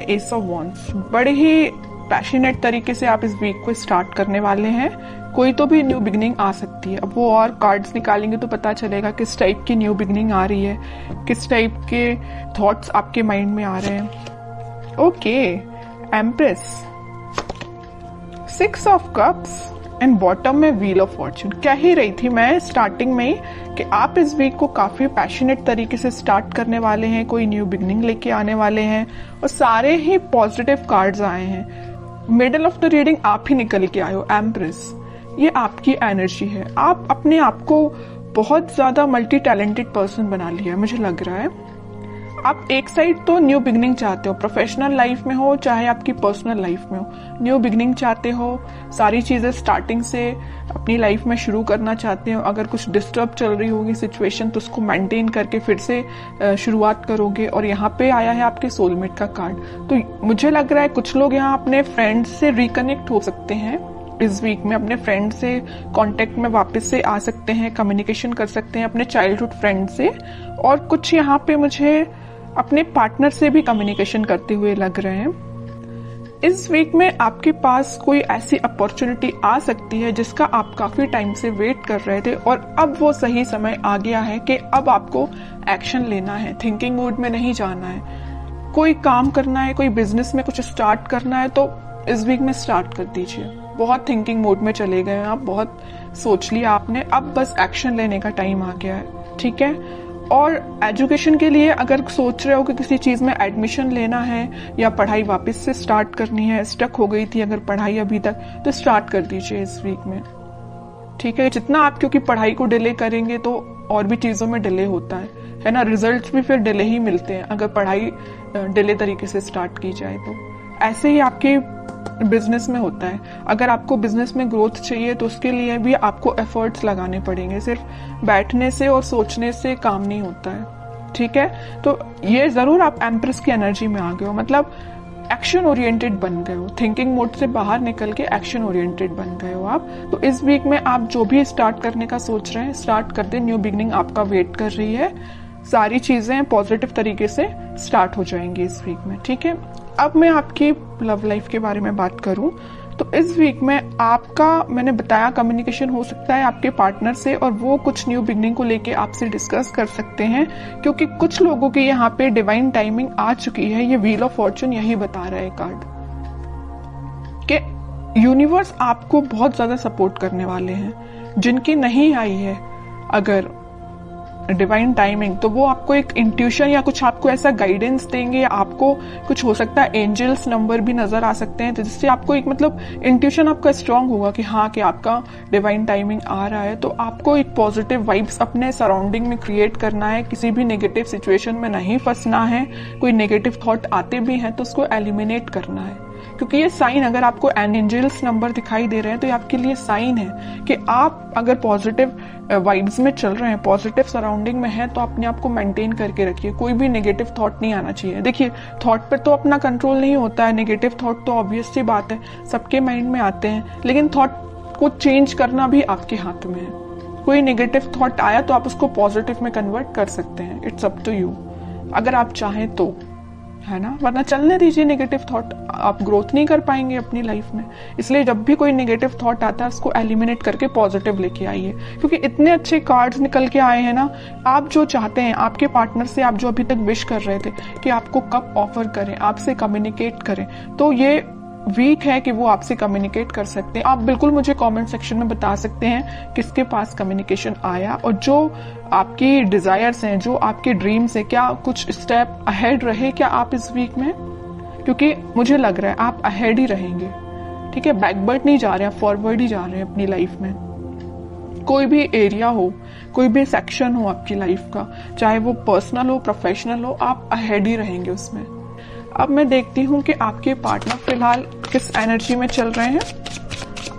S of wands. बड़े ही passionate तरीके से आप इस वीक को स्टार्ट करने वाले हैं। कोई तो भी न्यू बिगनिंग आ सकती है। अब वो और कार्ड्स निकालेंगे तो पता चलेगा किस टाइप की न्यू बिगनिंग आ रही है, किस टाइप के थॉट्स आपके माइंड में आ रहे हैं। Okay, empress, 6 of cups and bottom में व्हील ऑफ फॉर्चून। कह ही रही थी मैं स्टार्टिंग में ही कि आप इस वीक को काफी पैशनेट तरीके से स्टार्ट करने वाले हैं, कोई न्यू बिगनिंग लेके आने वाले हैं, और सारे ही पॉजिटिव कार्ड्स आए हैं। मिडल ऑफ द रीडिंग आप ही निकल के आए हो, एम्प्रेस। ये आपकी एनर्जी है। आप अपने आप को बहुत ज्यादा मल्टी टैलेंटेड पर्सन बना लिया है, मुझे लग रहा है। आप एक साइड तो न्यू बिगनिंग चाहते हो, प्रोफेशनल लाइफ में हो चाहे आपकी पर्सनल लाइफ में हो, न्यू बिगनिंग चाहते हो, सारी चीजें स्टार्टिंग से अपनी लाइफ में शुरू करना चाहते हो। अगर कुछ डिस्टर्ब चल रही होगी सिचुएशन तो उसको मेंटेन करके फिर से शुरुआत करोगे। और यहाँ पे आया है आपके सोलमेट का कार्ड। तो मुझे लग रहा है कुछ लोग यहाँ अपने फ्रेंड्स से रिकनेक्ट हो सकते हैं इस वीक में, अपने फ्रेंड से कांटेक्ट में वापस से आ सकते हैं, कम्युनिकेशन कर सकते हैं अपने चाइल्डहुड फ्रेंड से। और कुछ यहाँ पे मुझे अपने पार्टनर से भी कम्युनिकेशन करते हुए लग रहे हैं। इस वीक में आपके पास कोई ऐसी अपॉर्चुनिटी आ सकती है जिसका आप काफी टाइम से वेट कर रहे थे, और अब वो सही समय आ गया है कि अब आपको एक्शन लेना है, थिंकिंग मोड में नहीं जाना है। कोई काम करना है, कोई बिजनेस में कुछ स्टार्ट करना है तो इस वीक में स्टार्ट कर दीजिए। बहुत थिंकिंग मोड में चले गए हैं आप, बहुत सोच लिया आपने, अब बस एक्शन लेने का टाइम आ गया है, ठीक है। और एजुकेशन के लिए अगर सोच रहे हो कि किसी चीज में एडमिशन लेना है या पढ़ाई वापस से स्टार्ट करनी है, स्टक हो गई थी अगर पढ़ाई अभी तक, तो स्टार्ट कर दीजिए इस वीक में, ठीक है। जितना आप क्योंकि पढ़ाई को डिले करेंगे तो और भी चीजों में डिले होता है ना, रिजल्ट्स भी फिर डिले ही मिलते हैं अगर पढ़ाई डिले तरीके से स्टार्ट की जाए तो। ऐसे ही आपके बिजनेस में होता है। अगर आपको बिजनेस में ग्रोथ चाहिए तो उसके लिए भी आपको एफर्ट्स लगाने पड़ेंगे। सिर्फ बैठने से और सोचने से काम नहीं होता है, ठीक है। तो ये जरूर आप एम्प्रेस की एनर्जी में आ गए हो, मतलब एक्शन ओरिएंटेड बन गए हो, थिंकिंग मोड से बाहर निकल के एक्शन ओरिएंटेड बन गए हो आप। तो इस वीक में आप जो भी स्टार्ट करने का सोच रहे हैं स्टार्ट कर दे, न्यू बिगनिंग आपका वेट कर रही है। सारी चीजें पॉजिटिव तरीके से स्टार्ट हो जाएंगी इस वीक में, ठीक है। अब मैं आपकी लव लाइफ के बारे में बात करूं तो इस वीक में आपका, मैंने बताया, कम्युनिकेशन हो सकता है आपके पार्टनर से, और वो कुछ न्यू बिगनिंग को लेके आपसे डिस्कस कर सकते हैं, क्योंकि कुछ लोगों की यहाँ पे डिवाइन टाइमिंग आ चुकी है। ये व्हील ऑफ फॉर्चून यही बता रहा है कार्ड कि यूनिवर्स आपको बहुत ज्यादा सपोर्ट करने वाले हैं। जिनकी नहीं आई है अगर डिवाइन टाइमिंग, तो वो आपको एक इंट्यूशन या कुछ आपको ऐसा गाइडेंस देंगे। आपको कुछ हो सकता है एंजल्स नंबर भी नजर आ सकते हैं, तो जिससे आपको एक मतलब इंट्यूशन आपका स्ट्रांग होगा कि हाँ कि आपका डिवाइन टाइमिंग आ रहा है। तो आपको एक पॉजिटिव वाइब्स अपने सराउंडिंग में क्रिएट करना है, किसी भी नेगेटिव सिचुएशन में नहीं फंसना है। कोई नेगेटिव थॉट आते भी हैं तो उसको एलिमिनेट करना है, क्योंकि ये साइन, अगर आपको एंजल्स नंबर दिखाई दे रहे हैं तो ये आपके लिए साइन है कि आप अगर पॉजिटिव वाइब्स में चल रहे हैं, पॉजिटिव सराउंडिंग में है, तो अपने आप को मेंटेन करके रखिए। कोई भी नेगेटिव थॉट नहीं आना चाहिए। देखिए, थॉट पर तो अपना कंट्रोल नहीं होता है, नेगेटिव थॉट तो ऑब्वियस सी बात है सबके माइंड में आते हैं, लेकिन थॉट को चेंज करना भी आपके हाथ में है। कोई नेगेटिव थॉट आया तो आप उसको पॉजिटिव में कन्वर्ट कर सकते हैं, इट्स अप टू यू, अगर आप चाहें तो, है ना। वरना चलने दीजिए नेगेटिव थॉट, आप ग्रोथ नहीं कर पाएंगे अपनी लाइफ में। इसलिए जब भी कोई नेगेटिव थॉट आता है उसको एलिमिनेट करके पॉजिटिव लेके आइए, क्योंकि इतने अच्छे कार्ड्स निकल के आए हैं ना। आप जो चाहते हैं आपके पार्टनर से, आप जो अभी तक विश कर रहे थे कि आपको कब ऑफर करें, आपसे कम्युनिकेट करें, तो ये वीक है कि वो आपसे कम्युनिकेट कर सकते हैं। आप बिल्कुल मुझे कमेंट सेक्शन में बता सकते हैं किसके पास कम्युनिकेशन आया, और जो आपकी डिजायर्स हैं, जो आपके ड्रीम्स हैं, क्या कुछ स्टेप अहेड रहे क्या आप इस वीक में, क्योंकि मुझे लग रहा है आप अहेड ही रहेंगे, ठीक है। बैकवर्ड नहीं जा रहे हैं, फॉरवर्ड ही जा रहे हैं अपनी लाइफ में। कोई भी एरिया हो, कोई भी सेक्शन हो आपकी लाइफ का, चाहे वो पर्सनल हो, प्रोफेशनल हो, आप अहेड ही रहेंगे उसमें। अब मैं देखती हूँ कि आपके पार्टनर फिलहाल किस एनर्जी में चल रहे हैं।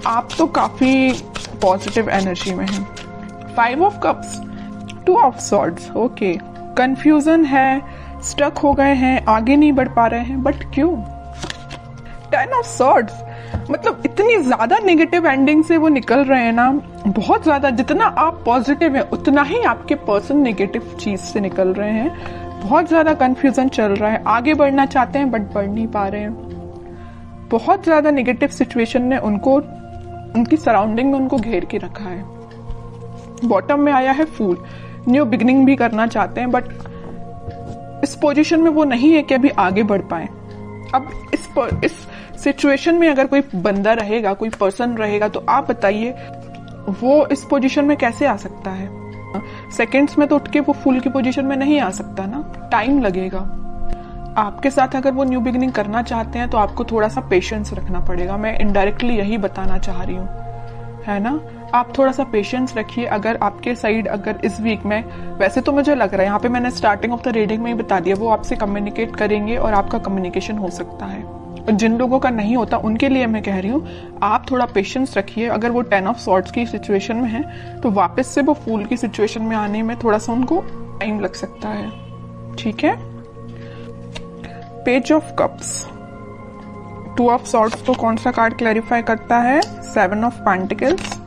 आप तो काफी पॉजिटिव एनर्जी में हैं। 5 of cups, 2 of swords, okay. Confusion है, स्टक हो गए हैं, आगे नहीं बढ़ पा रहे हैं, बट क्यों? 10 ऑफ सॉर्ड्स, मतलब इतनी ज्यादा नेगेटिव एंडिंग से वो निकल रहे हैं ना, बहुत ज्यादा। जितना आप पॉजिटिव हैं उतना ही आपके पर्सन नेगेटिव चीज से निकल रहे हैं। बहुत ज्यादा कंफ्यूजन चल रहा है, आगे बढ़ना चाहते हैं बट बढ़ नहीं पा रहे हैं। बहुत ज्यादा नेगेटिव सिचुएशन ने उनको, उनकी सराउंडिंग में उनको घेर के रखा है। बॉटम में आया है फूल, न्यू बिगनिंग भी करना चाहते हैं बट इस पोजीशन में वो नहीं है कि अभी आगे बढ़ पाए। अब इस सिचुएशन में अगर कोई बंदा रहेगा, कोई पर्सन रहेगा, तो आप बताइए वो इस पोजीशन में कैसे आ सकता है? सेकंड्स में तो उठ के वो फूल की पोजीशन में नहीं आ सकता ना, टाइम लगेगा। आपके साथ अगर वो न्यू बिगिनिंग करना चाहते हैं तो आपको थोड़ा सा पेशेंस रखना पड़ेगा। मैं इनडायरेक्टली यही बताना चाह रही हूँ, है ना। आप थोड़ा सा पेशेंस रखिए। अगर आपके साइड अगर इस वीक में, वैसे तो मुझे लग रहा है यहाँ पे मैंने स्टार्टिंग ऑफ द रीडिंग में ही बता दिया, वो आपसे कम्युनिकेट करेंगे और आपका कम्युनिकेशन हो सकता है। और जिन लोगों का नहीं होता उनके लिए मैं कह रही हूँ आप थोड़ा पेशेंस रखिए। अगर वो 10 ऑफ सॉर्ड्स की सिचुएशन में है तो वापस से वो फूल की सिचुएशन में आने में थोड़ा सा उनको टाइम लग सकता है, ठीक है। Page of cups, 2 of swords को कौन सा कार्ड क्लैरिफाई करता है? 7 ऑफ पेंटिकल्स।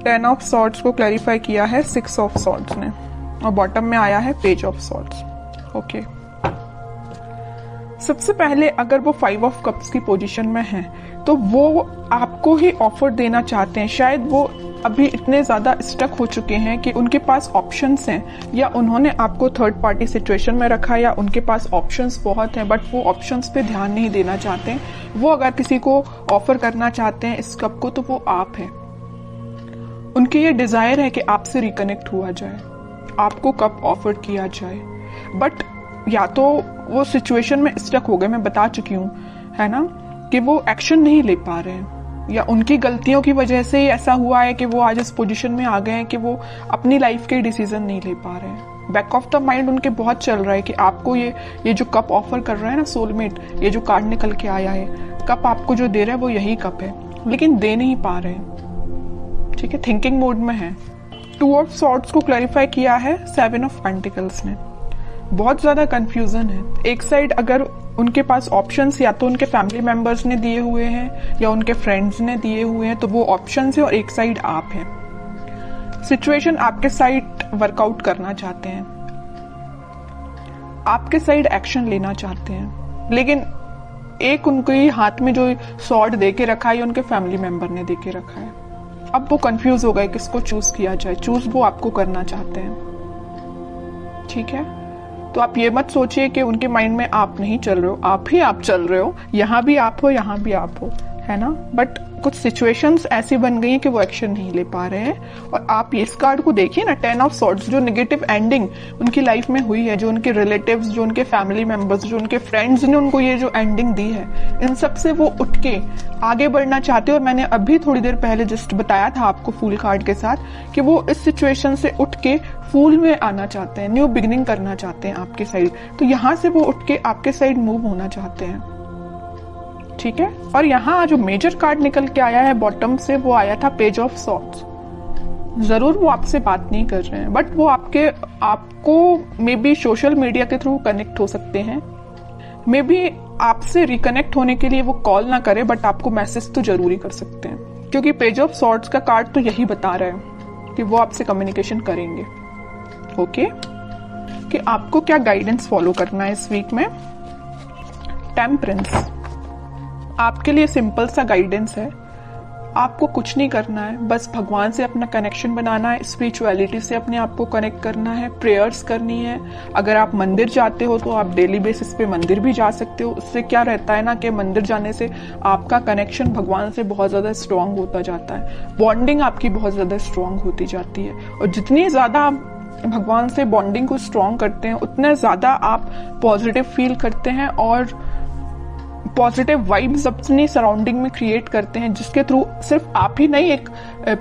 10 ऑफ सॉर्ड्स को क्लैरिफाई किया है 6 ऑफ सॉर्ड्स ने, और बॉटम में आया है पेज ऑफ सॉर्ड्स। ओके, सबसे पहले अगर वो 5 ऑफ कप्स की पोजीशन में है तो वो आपको ही ऑफर देना चाहते हैं। शायद वो अभी इतने ज्यादा स्टक हो चुके हैं कि उनके पास ऑप्शंस हैं, या उन्होंने आपको थर्ड पार्टी सिचुएशन में रखा, या उनके पास ऑप्शंस बहुत हैं बट वो ऑप्शंस पे ध्यान नहीं देना चाहते हैं। वो अगर किसी को ऑफर करना चाहते हैं इस कप को तो वो आप है। उनकी ये डिजायर है कि आपसे रिकनेक्ट हुआ जाए, आपको कप ऑफर किया जाए, बट या तो वो सिचुएशन में स्टक हो गए, मैं बता चुकी हूँ, है ना, कि वो एक्शन नहीं ले पा रहे हैं, या उनकी गलतियों की वजह से ही ऐसा हुआ है कि वो आज इस पोजीशन में आ गए हैं कि वो अपनी लाइफ के डिसीजन नहीं ले पा रहे हैं। बैक ऑफ द माइंड उनके बहुत चल रहा है कि आपको ये जो कप ऑफर कर रहा है ना सोलमेट, ये जो कार्ड निकल के आया है, कप आपको जो दे रहा है वो यही कप है, लेकिन दे नहीं पा रहे हैं, ठीक है, थिंकिंग मोड में है। 2 ऑफ सॉर्ड्स को क्लैरिफाई किया है 7 ऑफ पेंटिकल्स ने। बहुत ज्यादा कंफ्यूजन है। एक साइड अगर उनके पास ऑप्शंस या तो उनके फैमिली मेंबर्स ने दिए हुए हैं या उनके फ्रेंड्स ने दिए हुए हैं, तो वो ऑप्शंस है, और एक साइड आप हैं। सिचुएशन आपके साइड वर्कआउट करना चाहते हैं, आपके साइड एक्शन लेना चाहते हैं, लेकिन एक उनके हाथ में जो सॉर्ड दे के रखा है उनके फैमिली मेंबर ने दे के रखा है। अब वो कंफ्यूज हो गए किसको चूज किया जाए। चूज वो आपको करना चाहते हैं, ठीक है। तो आप ये मत सोचिए कि उनके माइंड में आप नहीं चल रहे हो, आप चल रहे हो, यहाँ भी आप हो, यहाँ भी आप हो, है ना। बट कुछ सिचुएशंस ऐसी बन गई हैं कि वो एक्शन नहीं ले पा रहे हैं। और आप इस कार्ड को देखिए ना, 10 ऑफ सॉर्ड्स, जो नेगेटिव एंडिंग उनकी लाइफ में हुई है, जो उनके रिलेटिव्स, जो उनके फैमिली मेंबर्स, जो उनके फ्रेंड्स ने उनको ये जो एंडिंग दी है, इन सब से वो उठ के आगे बढ़ना चाहते हैं। और मैंने अभी थोड़ी देर पहले जस्ट बताया था आपको फूल कार्ड के साथ कि वो इस सिचुएशन से उठ के फूल में आना चाहते हैं, न्यू बिगिनिंग करना चाहते हैं आपके साइड। तो यहाँ से वो उठ के आपके साइड मूव होना चाहते हैं, ठीक है। और यहाँ जो मेजर कार्ड निकल के आया है बॉटम से, वो आया था पेज ऑफ सॉर्ड्स। जरूर वो आपसे बात नहीं कर रहे हैं, बट वो आपको मे बी सोशल मीडिया के थ्रू कनेक्ट हो सकते हैं। मे बी आपसे रिकनेक्ट होने के लिए वो कॉल ना करे, बट आपको मैसेज तो जरूरी कर सकते हैं, क्योंकि पेज ऑफ सॉर्ड्स का कार्ड तो यही बता रहा है कि वो आपसे कम्युनिकेशन करेंगे। ओके, कि आपको क्या गाइडेंस फॉलो करना है इस वीक में। टेम्परेंस आपके लिए सिंपल सा गाइडेंस है। आपको कुछ नहीं करना है, बस भगवान से अपना कनेक्शन बनाना है, स्पिरिचुअलिटी से अपने आप को कनेक्ट करना है, प्रेयर्स करनी है। अगर आप मंदिर जाते हो तो आप डेली बेसिस पे मंदिर भी जा सकते हो। उससे क्या रहता है ना कि मंदिर जाने से आपका कनेक्शन भगवान से बहुत ज्यादा स्ट्रांग होता जाता है, बॉन्डिंग आपकी बहुत ज्यादा स्ट्रांग होती जाती है। और जितनी ज्यादा आप भगवान से बॉन्डिंग को स्ट्रांग करते हैं उतने ज्यादा आप पॉजिटिव फील करते हैं और पॉजिटिव वाइब्स अपनी सराउंडिंग में क्रिएट करते हैं, जिसके थ्रू सिर्फ आप ही नहीं एक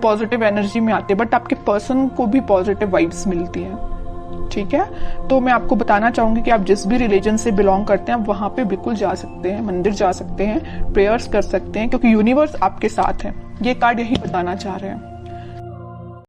पॉजिटिव एनर्जी में आते, बट आपके पर्सन को भी पॉजिटिव वाइब्स मिलती हैं, ठीक है। तो मैं आपको बताना चाहूंगी कि आप जिस भी रिलीजन से बिलोंग करते हैं आप वहां पे बिल्कुल जा सकते हैं, मंदिर जा सकते हैं, प्रेयर्स कर सकते हैं, क्योंकि यूनिवर्स आपके साथ है। ये कार्ड यही बताना चाह रहे हैं।